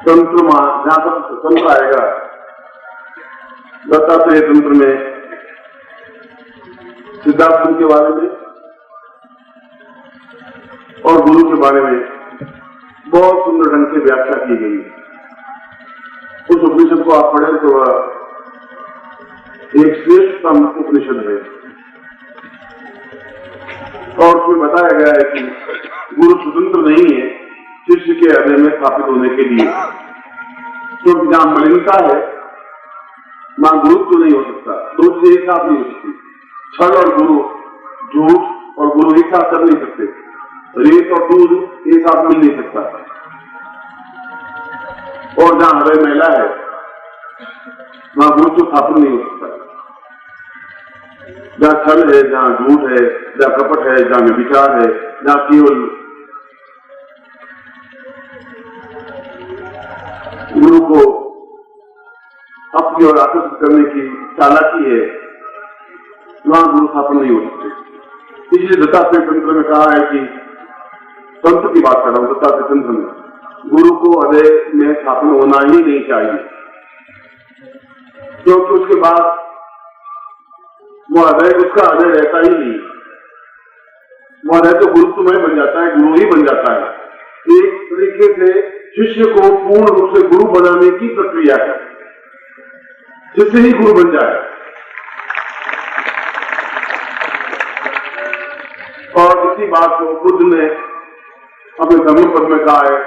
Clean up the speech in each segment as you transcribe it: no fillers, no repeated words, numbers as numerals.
तंत्र जहां तक तंत्र आएगा, दत्तात्रेय तंत्र में सिद्धार्थ के बारे में और गुरु के बारे में बहुत सुंदर ढंग से व्याख्या की गई। उस उपनिषद को आप पढ़ें तो वह एक श्रेष्ठतम उपनिषद है और उसमें बताया गया है कि गुरु स्वतंत्र नहीं है शिष्य के हृदय में स्थापित होने के लिए, क्योंकि जहां मलिनता है वहां गुरुत्व नहीं हो सकता। दो चीजें एक साथ नहीं हो सकती, छल और गुरु, झूठ और गुरु एक साथ कर नहीं सकते, रेत और दूध एक साथ मिल नहीं सकता। और जहां हृदय मैला है वहां गुरुत्व स्थापन नहीं हो सकता। जहां छल है, जहां झूठ है, जहां कपट है, जहां व्यभिचार है, जहां केवल गुरु को अपनी ओर आकर्षित करने की चालाकी है, वहां गुरु स्थापन नहीं हो सकते। इसलिए दत्तात्रेय तंत्र में कहा है कि तंत्र की बात कर रहा हूं, दत्तात्रेय तंत्र में गुरु को हृदय में स्थापन होना ही नहीं चाहिए, क्योंकि उसके बाद वो हृदय उसका हृदय रहता ही नहीं, वो हृदय तो गुरुत्वमय बन जाता है, गुरु ही बन जाता है। एक तरीके से शिष्य को पूर्ण रूप से गुरु बनाने की प्रक्रिया है, जिससे ही गुरु बन जाए। और इसी बात को बुद्ध ने अपने धम्मपद में कहा है,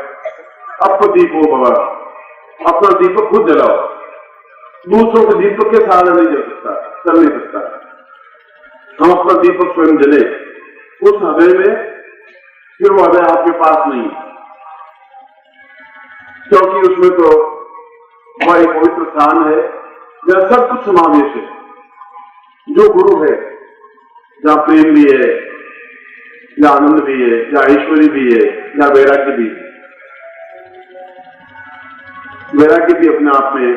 अपदीपो भव, अपना दीपक खुद जलाओ, दूसरों के दीपक के सहारे नहीं जल सकता, चल नहीं सकता। हम अपना दीपक स्वयं जले, उस हृदय में फिर वो हृदय आपके पास नहीं, क्योंकि उसमें तो वह एक पवित्र स्थान है जहां सब कुछ समावेश है। जो गुरु है, जहां प्रेम भी है, जहां आनंद भी है, जहां ऐश्वर्य भी है, जहां वैराग्य भी है। वैराग्य भी अपने आप में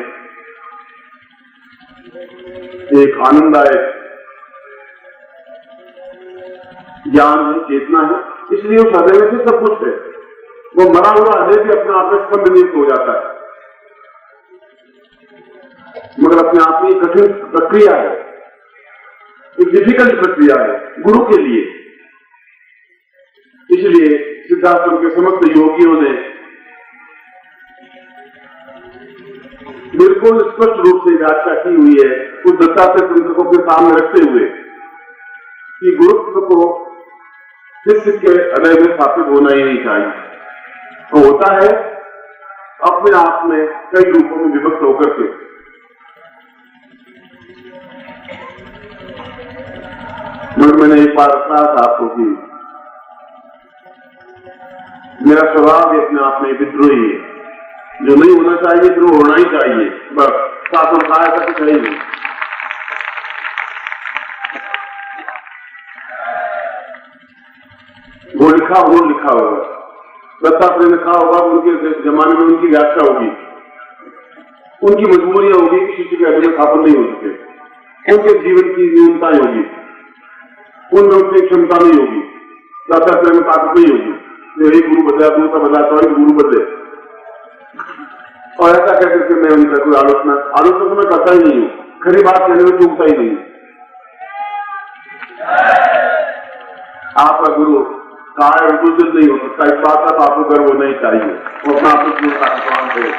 एक आनंददायक ज्ञान है, चेतना है, इसलिए उस हृदय में से सब कुछ है। वो मरा हुआ हृदय भी अपने आप में स्पंदनित हो जाता है, मगर अपने आप में कठिन प्रक्रिया है, एक डिफिकल्ट प्रक्रिया है गुरु के लिए। इसलिए सिद्धार्थ के समस्त योगियों ने बिल्कुल स्पष्ट रूप से व्याख्या की हुई है उस दत्तात्रेय तंत्र को अपने सामने रखते हुए कि गुरुत्व को शिष्य के हृदय में स्थापित होना ही नहीं चाहिए। तो होता है अपने आप में कई रूपों में विभक्त होकर के। मैंने एक बार कहा था आपको कि मेरा स्वभाव भी अपने आप में विद्रोही है, जो नहीं होना चाहिए फिर वो होना ही चाहिए, बस शासन खाया का कुछ नहीं। वो लिखा होगा, दत्तात्रेय ने लिखा होगा, उनके जमाने में उनकी व्याख्या होगी, उनकी मजबूरियां होगी कि शिष्य के हृदय में स्थापन नहीं हो सके, उनके जीवन की न्यूनताएं होगी, उनमें उतनी क्षमता नहीं होगी, दत्तात्रेय में ताकत नहीं होगी। एक गुरु बदला, दूसरा बदला, तो एक गुरु बदले, और ऐसा कहकर के मैं उनका कोई आलोचना तो मैं करता ही नहीं हूं, खरी बात कहने में चूकता ही नहीं। आपका गुरु काय और बुजुर्ग नहीं हो सकता, इस बात का तो आपको गर्व होना ही चाहिए। वो अपना आप प्रणाम करें।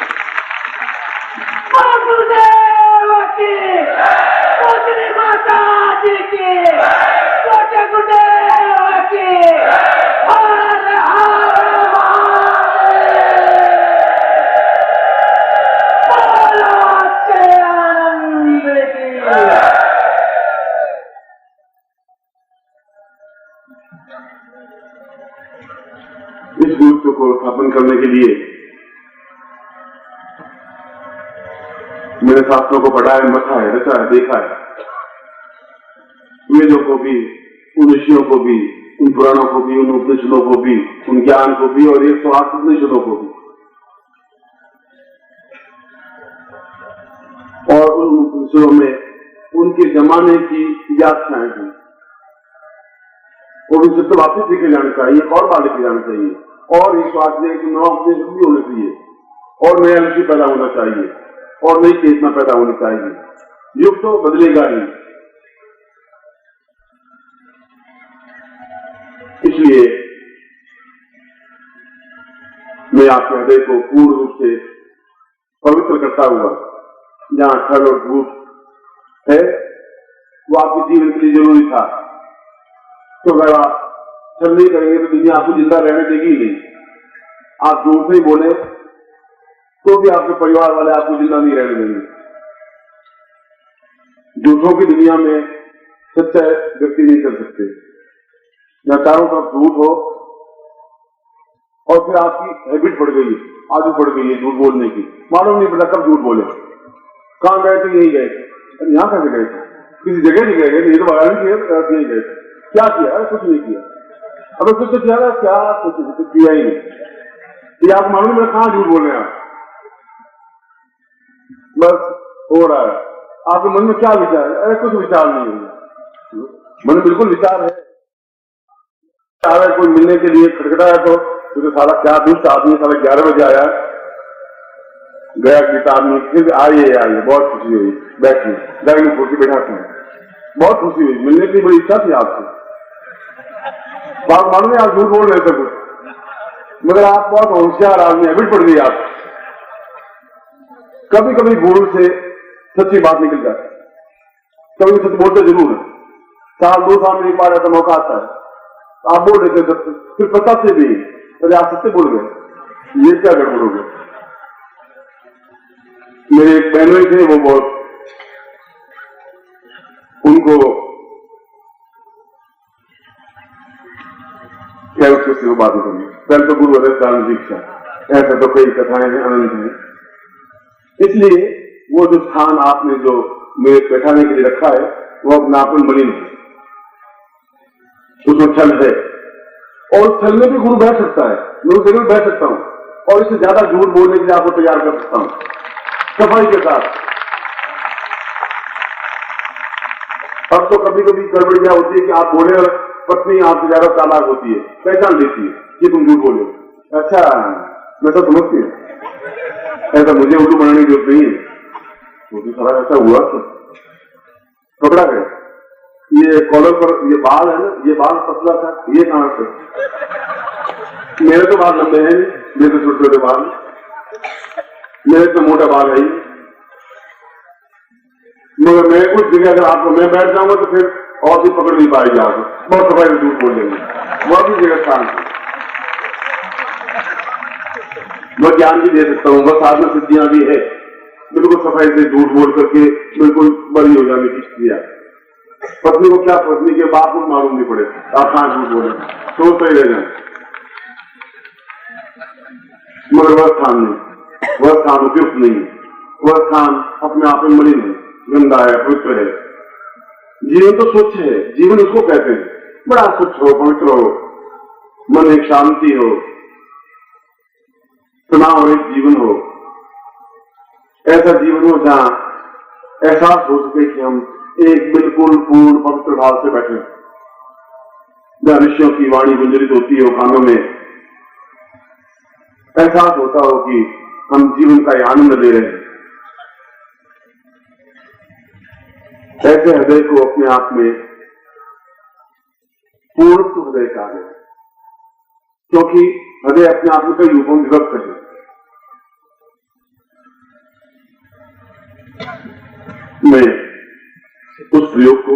इस गुरुत्व को स्थापन करने के लिए मैंने शास्त्रों को पढ़ा है, मथा है, रचा है, देखा है, वेदों को भी, उन ऋषियों को भी, उन पुराणों को भी, उन उपनिषदों को भी, उन ज्ञान को भी और 108 उपनिषदों को भी, और उन उपनिषदों में उनके जमाने की व्याख्याएं हैं, और उनसे तो वापिस लिखे जाने चाहिए, और बार लिखे जाने चाहिए, और 108 भी होने चाहिए, और नया ऋषि पैदा होना चाहिए और नई चेतना पैदा होनी चाहिए। युग तो बदलेगा ही, इसलिए मैं आपके हृदय को पूर्ण रूप से पवित्र करता हुआ, जहां छल और झूठ है वो आपके जीवन के लिए जरूरी था, तो अगर आप छल नहीं करेंगे तो दुनिया आपको जिंदा रहने देगी ही नहीं। आप झूठ नहीं बोले तो भी आपके परिवार वाले आपको जिंदा नहीं रहने देंगे। झूठों की दुनिया में सच्चा व्यक्ति नहीं कर सकते। या चारों तरफ झूठ हो और फिर आपकी हैबिट पड़ गई है, आदत पड़ गई है झूठ बोलने की, मालूम नहीं पता कब झूठ बोले। कहां गए थे? यही गए थे। अरे यहाँ कैसे गए थे? किसी जगह नहीं गए थे, ये तो बगान किया, नहीं गए थे। क्या किया? अरे कुछ नहीं किया। अबे कुछ तो किया था क्या? कुछ किया ही नहीं। ये आप मालूम नहीं कहां झूठ बोल रहे हैं आप, बस हो रहा है। आपके मन में क्या विचार है? अरे कुछ विचार नहीं है, मन में बिल्कुल विचार है। कोई मिलने के लिए खटखटाया तो साला क्या दुष्ट आदमी, साला 11 बजे आया, गया गीता आदमी, फिर आइए बहुत खुशी हुई, बैठिए गाड़ी में कुर्सी बैठाते हैं, बहुत खुशी हुई, मिलने की बड़ी इच्छा थी आपसे। बात मालूम है आप झूठ बोल रहे थे कुछ, मगर आप बहुत होशियार आदमी, हैबिट पड़ गई आप। कभी कभी भूल से सच्ची बात निकल जाती, कभी सच बोलते जरूर है। साल 2 साल में एक बार ऐसा मौका आता है, आप बोल देते सत्य, फिर पता से भी अरे आप सत्य बोल गए, ये क्या गड़बड़ हो गया। मेरे एक बहनों थे, वो बहुत, उनको क्या उससे वो बात करनी, पहले तो गुरु अध्यक्ष दीक्षा, ऐसा तो कई कथाएं हैं, अनंत हैं। इसलिए वो जो स्थान आपने जो मेरे बैठाने के लिए रखा है वो अपना आपन मलिन है, उसमें छल है, और छल में भी गुरु बैठ सकता है, मैं जरूर बैठ सकता हूं, और इससे ज्यादा झूठ बोलने के लिए आपको तैयार कर सकता हूं सफाई के साथ। अब तो कभी कभी गड़बड़ क्या होती है कि आप बोले और पत्नी आपसे ज्यादा चालाक होती है, पहचान लेती है कि तुम झूठ बोले। अच्छा, मैं तो समझती हूँ, ऐसा मुझे उल्लू बनाने की जरूरत नहीं है, तो सारा ऐसा हुआ तो पकड़ा गया। ये कॉलर पर ये बाल है ना, ये बाल पतला था, ये कहां से? मेरे तो बाल लंबे हैं, मेरे तो छोटे छोटे बाल, मेरे तो मोटा बाल है ही, मगर मैं कुछ जगह अगर आपको मैं बैठ जाऊंगा तो फिर और भी पकड़ नहीं पाएगी आपको, बहुत सफाई से झूठ बोल देंगे, वह भी जगह स्थान से। मैं ज्ञान भी दे सकता हूँ, बस साधना सिद्धियां भी है, बिल्कुल सफाई से झूठ बोल करके बिल्कुल बड़ी हो जाने की क्रिया। पत्नी को क्या, पत्नी के बाप को मालूम नहीं पड़े आप कहां झूठ बोले, तो सही रह जाए, मगर वह स्थान नहीं, वह स्थान उपयुक्त नहीं है, वह स्थान अपने आप में मलिन है, गंदा है, पवित्र है। जीवन तो स्वच्छ है, जीवन उसको कहते हैं, बड़ा स्वच्छ हो, पवित्र हो, मन एक शांति हो, तनाव एक जीवन हो, ऐसा जीवन हो जहां एहसास हो सके कि हम एक बिल्कुल पूर्ण पवित्र भाव से बैठे, जहां ऋषियों की वाणी गुंजरित होती हो कानों में, एहसास होता हो कि हम जीवन का आनंद ले रहे हैं। ऐसे हृदय को अपने आप में पूर्ण हृदय कहा है, क्योंकि हृदय अपने आप में कई रूपों में विभक्त है। मैं उस प्रयोग को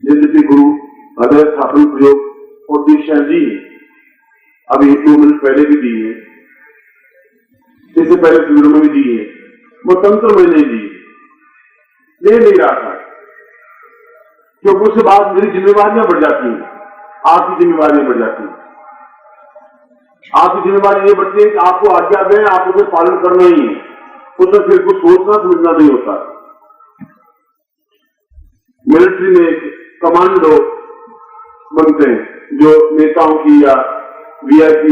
जिंदगी गुरु हृदय स्थापन प्रयोग और दीक्षा जी अभी 2 मिनट पहले भी दी है, इससे पहले शिविरों में भी दी है, वो तंत्र में नहीं दी, ले नहीं रहा था, क्योंकि उसके बाद मेरी जिम्मेवारियां बढ़ जाती हैं, आपकी जिम्मेवारियां बढ़ जाती हैं। आपकी जिम्मेवारी ये बढ़ती है कि आपको आज्ञा दें, आप उसे पालन करना ही है, उसमें फिर कुछ सोचना समझना नहीं होता। मिलिट्री में एक कमांडो बनते हैं जो नेताओं की या वीआईपी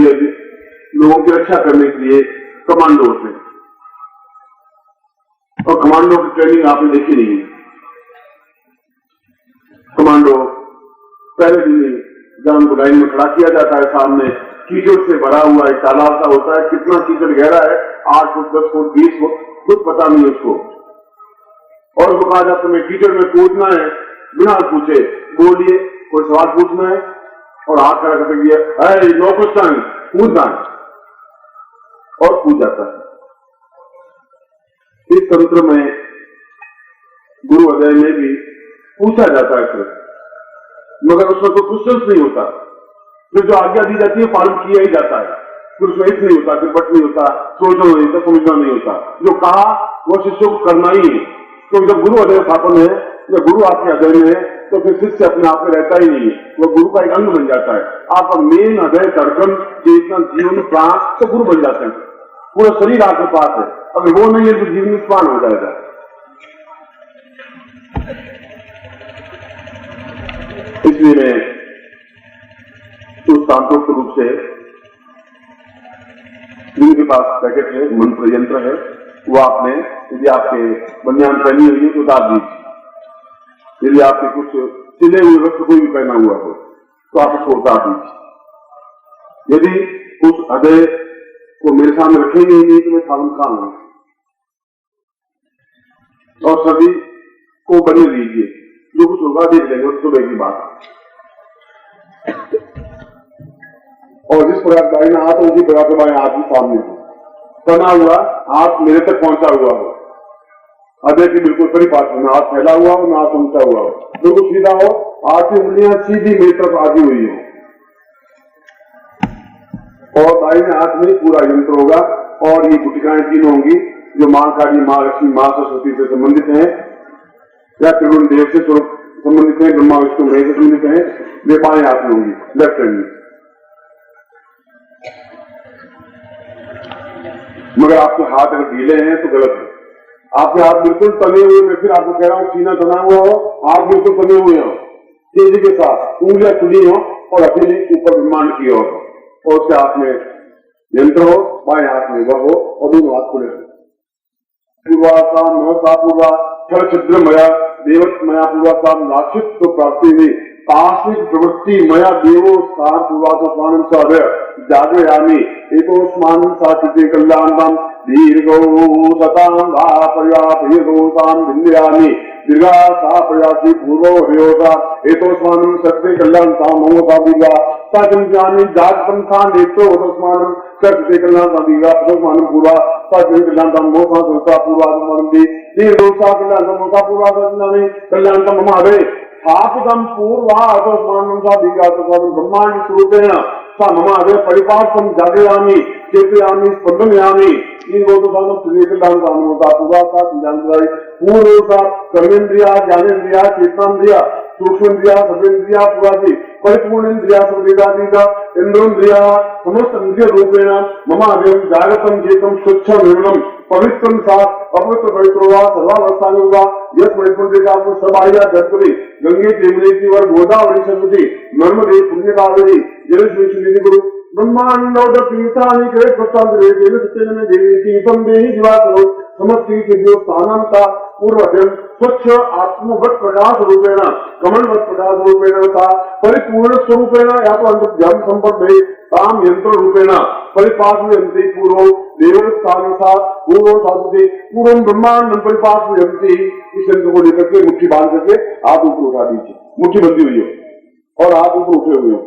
लोगों की रक्षा करने के लिए कमांडो होते हैं, और कमांडो की ट्रेनिंग आपने देखी नहीं है। कमांडो पहले दिन जब उनको लाइन में खड़ा किया जाता है सामने कीचड़ से भरा हुआ एक तालाब सा होता है, कितना कीचड़ गहरा है, 8 फुट 10 फुट 20 फुट, कुछ पता नहीं उसको। और वो कहा जाता है कीचड़ में कूदना है, बिना पूछे बोलिए, कोई सवाल पूछना है और हाथ खड़ा करके दिया नो क्वेश्चन, कूदना है, और कूद जाता है। इस तंत्र में गुरु अध्याय में भी पूछा जाता है कृष्ण, मगर उसमें कोई क्वेश्चन नहीं होता। फिर जो आज्ञा दी जाती है पालन किया ही जाता है, फिर उसमें हित नहीं होता, फिर बट नहीं होता, सोचना नहीं होता, समझना नहीं होता। जो कहा वो शिष्य को करना ही है। तो जब गुरु अध्याय स्थापन है, जब गुरु आपके अध्ययन में है, तो फिर शिष्य अपने आप में रहता ही नहीं है, वो गुरु का एक अंग बन जाता है। आपका मेन अध्यय धड़कन चेतना जीवन प्राण तो गुरु बन जाते हैं, पूरा शरीर आपके पास है। अगर वो नहीं है तो जीवन निष्पान हो जाएगा। इसलिए मैं उस शांतोक्त रूप से जिनके पास पैकेट है, मंत्र यंत्र है, वो आपने यदि आपके बनियान पहनी हुई है तो उतार दीजिए। यदि आपके कुछ सिले हुए वस्त्र कोई भी पहना हुआ हो तो आप उसको उतार दीजिए। यदि उस अध्यय को मेरे सामने रखेंगे ही नहीं तो मैं साधन कहां हूं। और सभी को बने लीजिए, जो कुछ होगा देख लेंगे, उस सुबह की बात। और जिस प्रकार दाहिना हाथ है उसी प्रकार से बाएं हाथ भी सामने हो, बना हुआ हाथ मेरे तक पहुंचा हुआ हो, अध्यय की बिल्कुल परिपाट हो, ना हाथ फैला हुआ हो ना हाथ ऊंचा हुआ हो, बिल्कुल सीधा हो, हाथ की उंगलियां सीधी मेरी तरफ आगी हुई हो, और दाहिने हाथ में पूरा यंत्र होगा। और ये गुटिकाएं 3 होंगी जो मां काली, मां लक्ष्मी, मां सरस्वती से संबंधित हैं, या त्रिगुण देव से संबंधित है, ब्रह्मा विष्णु महेश से संबंधित है। वे बाएं हाथ में होंगी, लेफ्ट हैंड में। मगर आपके हाथ अगर ढीले हैं तो गलत है। आपके हाथ बिल्कुल तने हुए, मैं फिर आपको कह रहा हूं, सीना तना हुआ हो, हाथ बिल्कुल तने हुए हो, तेजी के साथ उंगलियां खुली हो और अकेली ऊपर ब्रह्मांड की ओर, और उसके हाथ में यंत्र हो, बाएं हाथ में वह हो, और दोनों हाथ खुले हो। पूर्वा काम महसा पूर्वा छल छिद्र मया देवत मया पूर्वा काम नाक्षित तो प्राप्ति हुई तास्मिक प्रवृत्ति मया देवो स्थान पूर्वासमान साधय जागयामी एकोस्मान साचिते कल्याणम दीर्घो सताम वा पर्यापयदोताम विन्द्यामि दीर्घा सा प्रयासी पूर्वो हयोता एतोस्मानं सत्ते कल्याणताम ममोता दीर्घा साचिन्त्यामि जागपंथा नेत्रो एतोस्मानं सत्ते कल्याणताम दीर्घा एतोस्मानं पूर्वा साचिन्त्यामि कल्याणताम ममोता संस्था पूर्वासमानं दीर्घो सा कल्याणताम ममोता पूर्वासमानं कल्याणताम ममादे स्थापितम पूर्वा एतोस्मानं सा दीर्घा एतोस्मानं ब्रह्मांड स्वरूपेण सा ममादे परिपार्श्वं जागयामि चेतयामि स्पंदयामि पूर्वोता कर्मेन्द्रिया ज्ञानेन्द्रिया चेतनेन्द्रिया सूक्ष्मेन्द्रिया सर्वेन्द्रिया पूरादि परिपूर्णेन्द्रिया सर्वेदादीका इंद्रेन्द्रिया समस्त इंद्रिय रूपेण ममादेव जागृतं चेतम स्वच्छ निर्मलम पवित्रं सा अपवित्र पवित्रो वा सर्वावस्थानि वा यत् परिपूर्णता सर्वाया जगति गंगे जमुनेति वर गोदावरी सरस्वती नर्मदे पुण्यकावेरी जलस्मिन् गुरु ब्रह्मांड तीर्थानि करे प्रसादे देव सत्यन में देवी तीर्थम देहि जीवात्मो समस्ती के जो स्थानंता पूर्वजन स्वच्छ आत्मवत प्रकाश रूपेण कमलवत प्रकाश रूपेण सा परिपूर्ण स्वरूपेण या तो अंतर्ज्ञान संपन्न ताम यंत्र रूपेण परिपाशयन्ति पूर्व देवस्थान सा पूर्व साधुते पूर्व ब्रह्मांड परिपाशयन्ति। इस यंत्र को लेकर के मुट्ठी बांध करके हाथ ऊपर उठा दीजिए, मुट्ठी बंधी हुई है और हाथ ऊपर उठे हुए हो।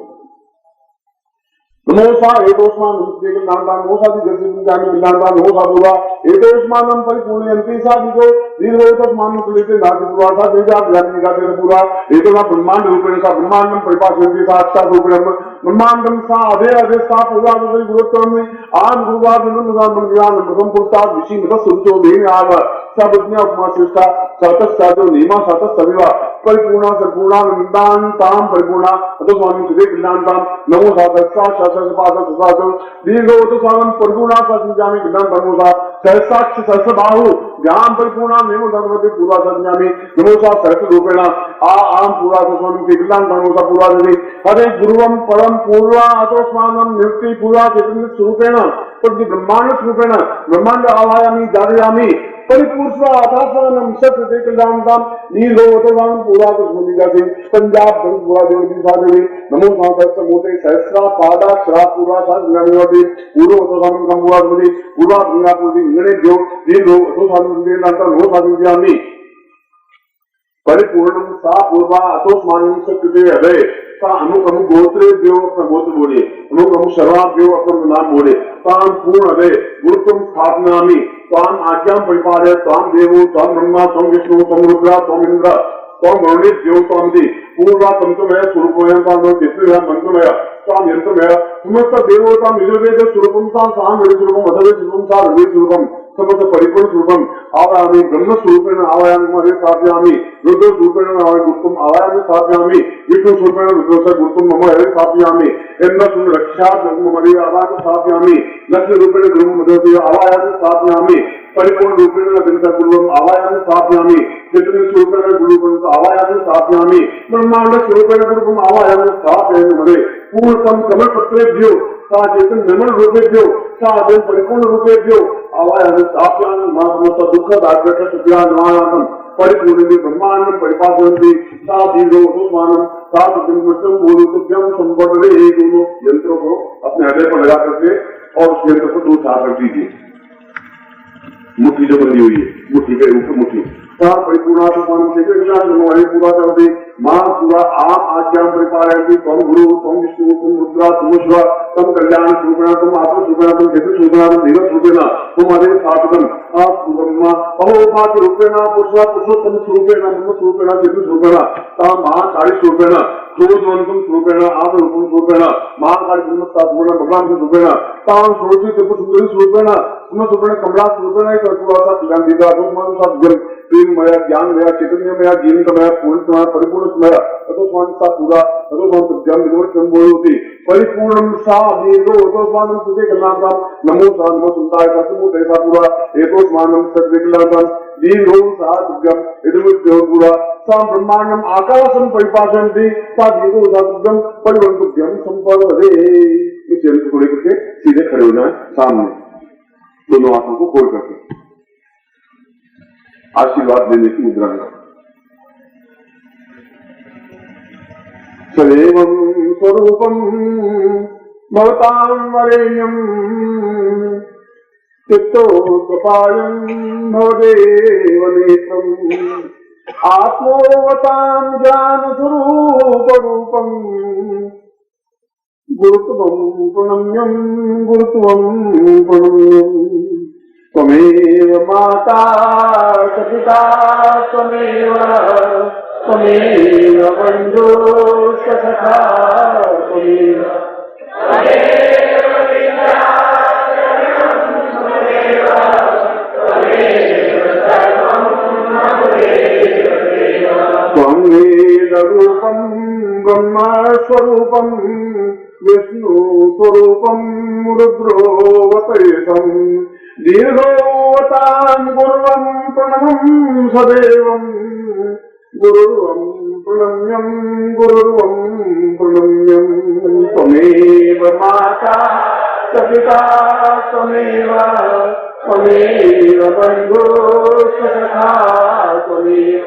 नमोसा एतोस्मान नमस्ते कल्याणताम नमोसा दिव्यज्ञानी कल्याणताम नमोसा पूर्वा एतोस्मानं परिपूर्णयन्ति साधिको दीर्घोतस्मानं कुलेते नागपूर्वासा देजा ज्ञानी गाते पूर्वा एतोना ब्रह्मांड रूपेण सा ब्रह्मांडं परिपाशयन्ति सा अष्टा रूपेण ब्रह्मांडं सा अधे अधे सा पूर्वादि गुरुत्वं आद गुरुवादिनं ज्ञानं प्रथम पुरुषात् विषिमत सुचो देन आव सबज्ञा उपमा श्रेष्ठा सतस्सादो निमा सतस्सविवा परिपूर्णा संपूर्णा निदानताम परिपूर्णा अतोस्मानं सुदे कल्याणताम नमो सातस्सा सहस्रपाद दीर्घोतस्मानं परिपूर्णा सज्ञामि कल्याण परमोसा सहस्राक्ष सहस्रबाहु ज्ञान परिपूर्णा नमो धर्मते पूर्वा सज्ञामि नमोसा सहस्र रूपेण आम पूर्वा तस्मानं कल्याण परमोसा पूर्वा देवी हरे गुरुवं परम पूर्वा अतोस्मानं निवृत्ति पूर्वा चैतन्य स्वरूपेण परंतु ब्रह्मांड स्वरूपेण ब्रह्मांड आवायामि जागयामि परिपूर्णा आधासनम सत्य कल्याणताम नीलोवतवान पूरा कुसुमिकासी पंजाब पूरा देवी साधवी नमो साधक मोते सहस्रा पादा श्रा पूरा साधनामिवादी पूर्व वतवान कंबुआदी पूरा गंगापुरी इंगणे देव नीलो तो साधुदेव नाता नो साधुज्यामि परिपूर्णम सा पूर्वा अतोस्मानं सत्य हृदय सा अमुक अमुक गोत्रे देव अपना गोत्र बोले अमुक अमुक शर्वाप देव अपना नाम बोले ताम पूर्ण हृदय गुरुत्वम स्थापनामि ताम आज्ञां परिपालय ताम देवो ताम ब्रह्मा ताम विष्णु ताम रुद्रा ताम इंद्र ताम वरुणे देव ताम दी पूर्वा तंत्रमय स्वरूपमय ताम चित्रमय मंत्रमय ताम यंत्रमय समस्त देवताम निजवेद स्वरूपम ताम साम वेद स्वरूपम अथवे स्वरूपम सा वेद स्वरूपम समस्त परिपूर्ण स्वरूपम आवायामि ब्रह्म स्वरूपेण आवायामि मरे स्थापयामि रुद्र स्वरूपेण गुरुत्वम आवायामि स्थापयामि विष्णु स्वरूपेण रुद्रस्य गुरुत्वम मम हरे स्थापयामि एन्न सुन रक्षा मरे आवायामि स्थापयामि लक्ष्य रूपेण गुरुम मदति आवायामि स्थापयामि परिपूर्ण रूपेण दिनकर गुरुम आवायामि स्थापयामि चैतन्य स्वरूपेण गुरुम आवायामि स्थापयामि ब्रह्मांड स्वरूपेण गुरुम आवायामि स्थापयामि मरे पूर्णतम कमल पत्रेभ्यो सा चैतन्य निर्मल रूपेभ्यो सा अद्वैत परिपूर्ण रूपेभ्यो आवायामि स्थापयामि मा समस्त दुःख दारिद्र्य सुखियानां परिपूर्णं ब्रह्मांडं परिपालयन्ति सा दीर्घो उस्मानं सा सत्यं बोधुभ्यं संपदे दोनों यंत्रों को अपने हृदय पर लगा करके और उस यंत्र को दो चार कर दीजिए। मुट्ठी जो बनी हुई है मुट्ठी के ऊपर मुट्ठी परिपूर्णा पूरा कर दे मां पूरा आप आज्ञा परिपालयन्ति तम गुरु तम विष्णु तम रुद्रा तम शिवा तम कल्याण स्वरूपेण तम आत्म स्वरूपेण तम जगत स्वरूपेण तम देव स्वरूपेण तुम हरे साधकम आप ब्रह्मा अहोपाति रूपेण पुरुषा पुरुषोत्तम स्वरूपेण ब्रह्म स्वरूपेण जगत स्वरूपेण ताम महाकाली स्वरूपेण क्रोधवंतम स्वरूपेण आत्म रूपम स्वरूपेण महाकाली ब्रह्मस्तात्मन भगवान स्वरूपेण ताम सोचि त्रिपुर सुंदरी स्वरूपेण तुम स्वरूपेण कमला स्वरूपेण कर्पूरासा कल्याण दीदा तुम साधकम प्रेममय ज्ञानमय चैतन्यमय जीवनमय पूर्णमय परिपूर्णमय अतोस्मान सा पूरा अतोस्मान सत्यम विदवर्तन बोलती परिपूर्णम सा दीर्घो अतोस्मानं सुते कल्याणं नमो सा नमो सुताय ससमो तेसा पूरा एतोस्मानं सत्य कल्याणं दीर्घो सा सत्यम विदवर्तन पूरा सा ब्रह्मांडम आकाशं परिपालयन्ति सा दीर्घो सा सत्यम परिवर्तुभ्यं संपदे। इस यंत्र को लेकर के सीधे खड़े हो जाए सामने दोनों हाथों को खोल करके आशीर्वाद देने की मुद्रा में सदैवं स्वरूपं भवतां वरेण्यं चित्तोत्पायं भवदेव नेत्रम् आत्मोवतां ज्ञानस्वरूपरूपं गुरुत्वं प्रणम्यं गुरुत्वं प्रणम्यम् त्वमेव माता सपिता त्वमेव त्वमेव बन्धुश्च सखा त्वमेव त्वं वेदरूपं ब्रह्मस्वरूपं विष्णुस्वरूपं रुद्रोऽवतरितं दीर्घोऽवतां गुरुवं प्रणमं सदैवं गुरुर्वं प्रणम्यं गुरुर्वं प्रणम्यं त्वमेव माता सपिता त्वमेव त्वमेव बन्धुश्च सखा त्वमेव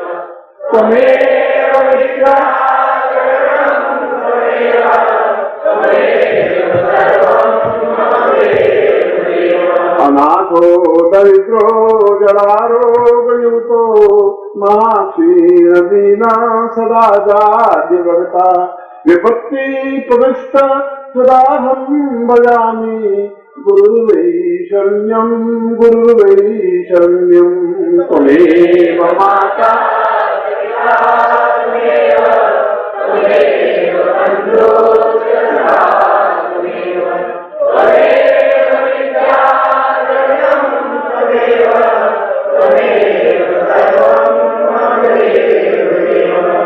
त्वमेव विद्या अनाथो दरिद्रो जरारोगयुतो महाक्षीणदीना सदा जाड्यभगता विपत्ति प्रविष्ट सदाहं भजामि गुरुर्वै शरण्यं त्वमेव माता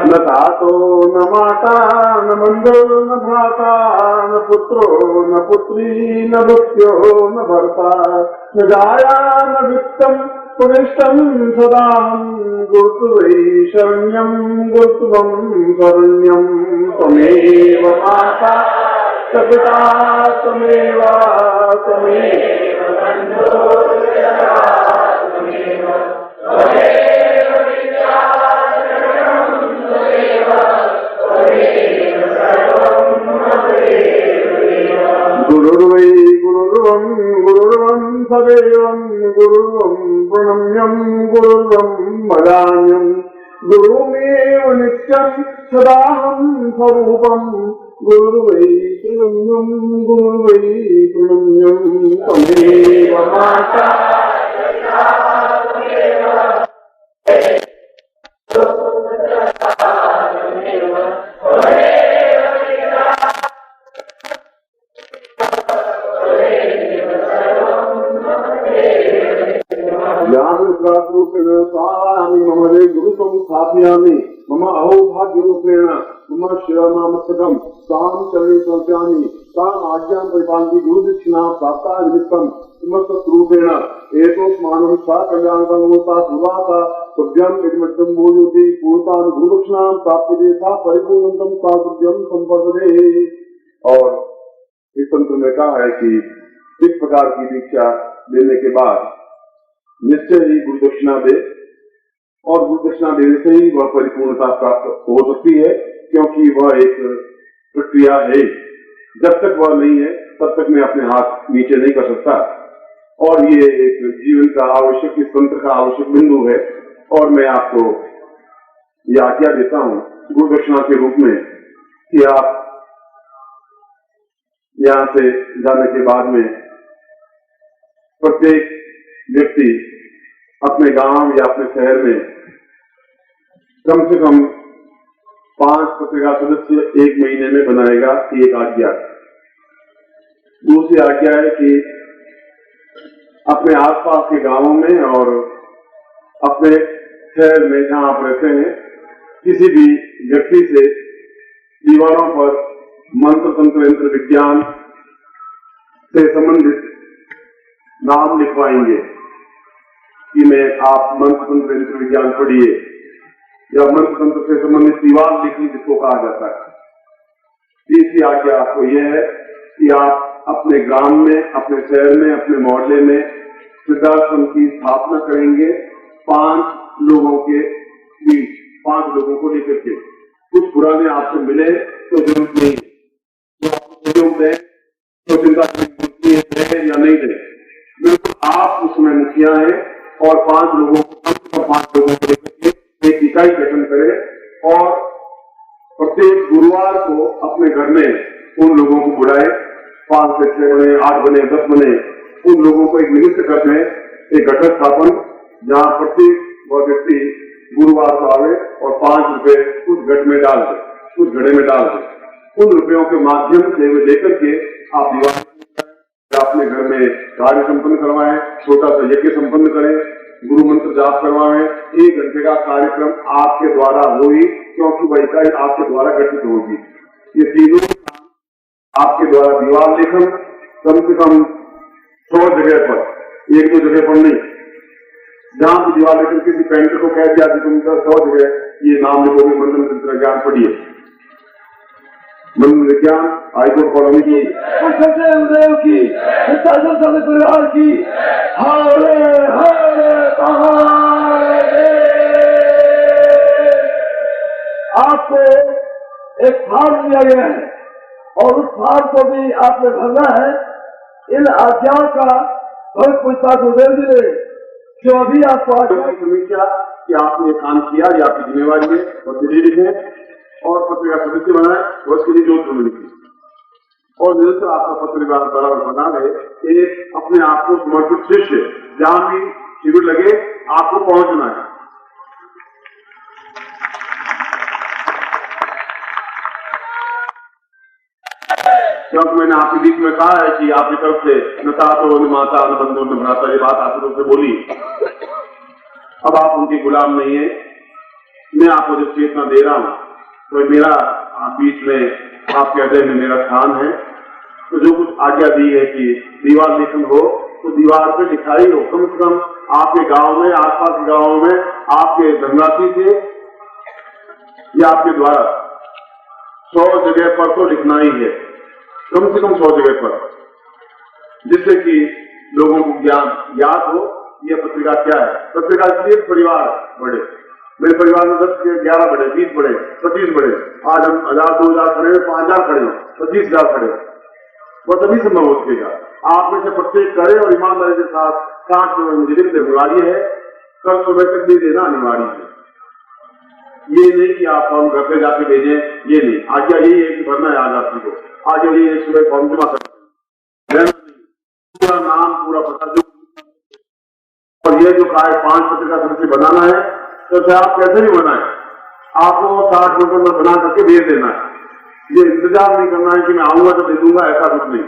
न तातो न माता न बन्धो न भ्राता न पुत्रो न पुत्री न भृत्यो न भर्ता न जाया न वित्तं पुनिष्टं सदाहं गुरुत्वै शरण्यं गुरुत्वं शरण्यं त्वमेव माता सविता त्वमेव त्वमेव बन्धुर्यथा त्वमेव त्वमेव विद्या शरणं त्वमेव त्वमेव सर्वं त्वमेव। गुरुर्वै गुरुर्वं गुरुर्वं सदैवं गुरुर्वं प्रणम्यं गुरुर्वं वदाम्यं गुरुमेव नित्यं सदाहं स्वरूपं गुरुर्वै प्रणम्यं गुरुर्वै प्रणम्यं त्वमेव माता पिता त्वमेव मम गुरु संस्थापयामि मम अहोभाग्यरूपेण मम शिरनामस्तकं तां चरणे समर्पयामि ताम् आज्ञां परिपालयन्ति गुरुदक्षिणा प्राप्ता निमित्तं समस्तरूपेण एतोस्मानं सा कल्याणसंगोता सुवासा तुभ्यं यदिमत्यं बोधयति पूर्तां गुरुदक्षिणां प्राप्यते सा परिपूर्णं सा तुभ्यं संपदते। और इस तंत्र में कहा है कि इस प्रकार की दीक्षा लेने के बाद निश्चय ही गुरुदक्षिणा दे और गुरुदक्षिणा देने से ही वह परिपूर्णता प्राप्त हो सकती है, क्योंकि वह एक प्रक्रिया है। जब तक वह नहीं है तब तक मैं अपने हाथ नीचे नहीं कर सकता। और ये एक जीवन का आवश्यक, इस तंत्र का आवश्यक बिंदु है। और मैं आपको ये आज्ञा देता हूँ गुरुदक्षिणा के रूप में कि आप यहाँ से जाने के बाद में प्रत्येक व्यक्ति अपने गांव या अपने शहर में कम से कम 5 पत्रिका सदस्य 1 महीने में बनाएगा। एक आज्ञा। दूसरी आज्ञा है कि अपने आसपास के गांवों में और अपने शहर में जहां आप रहते हैं किसी भी व्यक्ति से दीवारों पर मंत्र तंत्र यंत्र विज्ञान से संबंधित नाम लिखवाएंगे कि मैं आप मंत्र तंत्र यंत्र विज्ञान पढ़िए या मंत्र तंत्र से संबंधित दीवार लिखनी जिसको कहा जाता है। तीसरी आज्ञा आपको यह है कि आप अपने ग्राम में, अपने शहर में, अपने मोहल्ले में सिद्धाश्रम की स्थापना करेंगे 5 लोगों के बीच, 5 लोगों को लेकर के। कुछ पुराने आपसे मिले तो जरूरत नहीं, तो सहयोग दें तो चिंता दें या नहीं दें, बिल्कुल आप उसमें मुखिया हैं। और 5 लोगों को, 5 लोगों को लेकर के एक इकाई गठन करें और प्रत्येक गुरुवार को अपने घर में उन लोगों को बुलाए। 5 से 6 बने, 8 बने, 10 बने, उन लोगों को एक निमित्त करते हैं, एक घटक स्थापन जहाँ प्रत्येक वह व्यक्ति गुरुवार को आवे और 5 रुपए उस घट में डाल दे, उस घड़े में डाल दे। उन रुपयों के माध्यम से वे लेकर के आप दीवार अपने घर में कार्य संपन्न करवाएं, छोटा सा यज्ञ संपन्न करें, गुरु मंत्र जाप करवाएं। 1 घंटे का कार्यक्रम आपके द्वारा हो ही, क्योंकि वह इकाई आपके द्वारा गठित होगी। ये तीनों आपके द्वारा दीवार लेखन कम से कम 100 जगह पर, 1-2 जगह पर नहीं, जहां की दीवार लेखन किसी पेंटर को कह दिया कि तुम 100 जगह ये नाम लिखोगे मंत्र तंत्र ज्ञान पढ़िए। मंत्र विज्ञान हाईकोर्ट कॉलोनी की उदय की परिवार की हरे हरे आपको एक फॉर्म दिया गया है और उस फॉर्म को भी आपने भरना है। इन आज्ञाओं का बहुत पूछताछ उदय दिले जो अभी आपको समीक्षा कि आपने काम किया, ये आपकी जिम्मेवारी है। और दिल्ली लिखे और पत्रिका सदस्य बनाए और उसके लिए जोधपुर में लिखी और निरंतर आपका पत्रिका बराबर बना रहे। एक अपने आप को समर्पित शिष्य, जहां भी शिविर लगे आपको पहुंचना है। क्योंकि मैंने आपके बीच में कहा है कि आपकी तरफ से न तातो न माता न बंधु न भ्राता, ये बात आपकी तरफ से बोली। अब आप उनके गुलाम नहीं है। मैं आपको जब चेतना दे रहा हूं तो मेरा बीच में आपके हृदय में मेरा स्थान है। तो जो कुछ आज्ञा दी है कि दीवार लेखन हो तो दीवार पे लिखाई हो, कम से कम आपके गांव में, आसपास के गांवों में आपके धनराशि से या आपके द्वारा 100 जगह पर तो लिखना ही है। कम से कम 100 जगह पर, जिससे कि लोगों को ज्ञान याद हो यह पत्रिका क्या है। पत्रिका इसलिए परिवार बढ़े, मेरे परिवार में 10 के 11 बढ़े, 20 बढ़े, 25 बढ़े, आज हम 1000 2000 खड़े, 5000 खड़े हो, 25,000 खड़े, वो तभी संभव हो सकेगा। आप में से प्रत्येक करे और ईमानदारी के साथ काट मुझे अनिवार्य है, कल सुबह तक भी देना अनिवार्य है। ये नहीं कि आप फॉर्म घर पे जाके भेजें, ये नहीं। आज्ञा यही है कि भरना है आज रात्रि को, आज्ञा यही है सुबह फॉर्म जमा करना, पूरा नाम पूरा पता जो, और ये जो कहा है 5 पत्रिका सदस्य बनाना है, तो आप कैसे भी बनाए, आपको 60 लोगों में बना करके भेज देना है। ये इंतजार नहीं करना है कि मैं आऊंगा तो दे दूंगा, ऐसा कुछ नहीं।